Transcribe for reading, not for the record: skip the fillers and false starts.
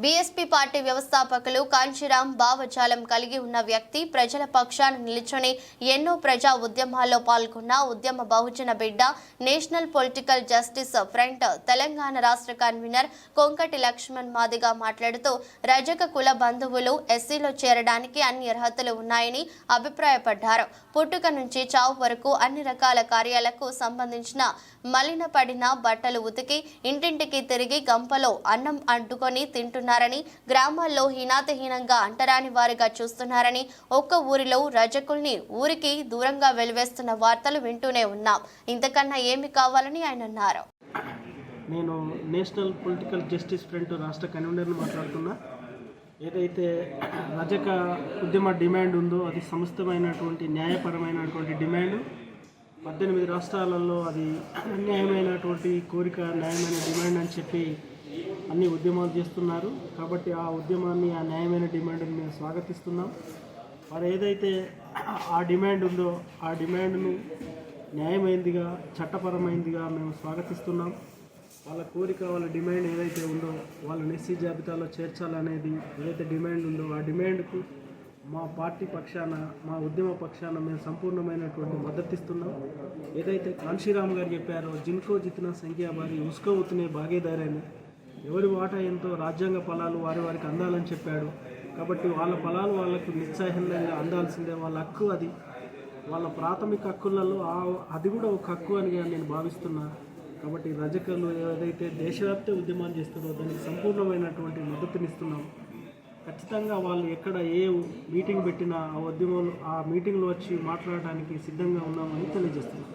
BSP party వ్యవస్థాపకులు కాంచీరాం భావజాలం కలిగి ఉన్న వ్యక్తి, ప్రజల పక్షాన నిలుచుని ఎన్నో ప్రజా ఉద్యమాల్లో పాల్గొన్న ఉద్యమ బహుజన బిడ్డ, national political justice front Telangana రాష్ట్ర కన్వీనర్ కొంకటి లక్ష్మణ్ మాదిగా మాట్లాడుతూ రజక కుల బంధువులు ఎస్సీలో చేరడానికి అన్ని అర్హతలు ఉన్నాయని అభిప్రాయపడ్డారు. పుట్టుక నుంచి చావు వరకు అన్ని రకాల కార్యాలకు సంబంధించిన మలినపడిన బట్టలు ఉతికి ఇంటింటికి తిరిగి గంపలో అన్నం అంటుకొని తింటున్నారని, గ్రామాల్లో హీనాతిహీనంగా అంటరాని వారిగా చూస్తున్నారని, ఒక్క ఊరిలో రజకుల్ని ఊరికి దూరంగా వెలివేస్తున్న వార్తలు వింటూనే ఉన్నాం. ఇంతకన్నా ఏమి కావాలని ఆయన అన్నారు. నేను నేషనల్ పొలిటికల్ జస్టిస్ ఫ్రంట్ రాష్ట్ర కన్వీనర్ని మాట్లాడుతున్నా. ఏదైతే రజక ఉద్యమ డిమాండ్ ఉందో అది సమస్తమైనటువంటి న్యాయపరమైనటువంటి డిమాండ్. 18 రాష్ట్రాలలో అది అన్యాయమైనటువంటి కోరిక, న్యాయమైన డిమాండ్ అని చెప్పి అన్ని ఉద్యమాలు చేస్తున్నారు. కాబట్టి ఆ ఉద్యమాన్ని, ఆ న్యాయమైన డిమాండ్ని మేము స్వాగతిస్తున్నాం. మరి ఏదైతే ఆ డిమాండ్ ఉందో ఆ డిమాండ్ను న్యాయమైనదిగా, చట్టపరమైనదిగా మేము స్వాగతిస్తున్నాం. వాళ్ళ కోరిక, వాళ్ళ డిమాండ్ ఏదైతే ఉందో వాళ్ళని ఎస్సీ జాబితాలో చేర్చాలనేది ఏదైతే డిమాండ్ ఉందో ఆ డిమాండ్కు మా పార్టీ పక్షాన, మా ఉద్యమ పక్షాన మేము సంపూర్ణమైనటువంటి మద్దతిస్తున్నాం. ఏదైతే కాంశీరామ్ గారు చెప్పారో, జిన్కో జితనా సంఖ్య బారి ఉస్కో ఉతనే భాగీదారని, ఎవరి వాటా ఎంతో రాజ్యాంగ ఫలాలు వారికి అందాలని చెప్పాడు. కాబట్టి వాళ్ళ ఫలాలు వాళ్ళకు నిస్సహాయంగా అందాల్సిందే. వాళ్ళ హక్కు అది, వాళ్ళ ప్రాథమిక హక్కులలో అది కూడా ఒక హక్కు అని నేను భావిస్తున్నా. కాబట్టి రజకులు ఏదైతే దేశవ్యాప్త ఉద్యమాలు చేస్తారో దానికి సంపూర్ణమైనటువంటి మద్దతునిస్తున్నాం. ఖచ్చితంగా వాళ్ళు ఎక్కడ ఏ మీటింగ్ పెట్టినా ఆ ఉద్యమంలో, ఆ మీటింగ్లో వచ్చి మాట్లాడడానికి సిద్ధంగా ఉన్నామని తెలియజేస్తున్నాం.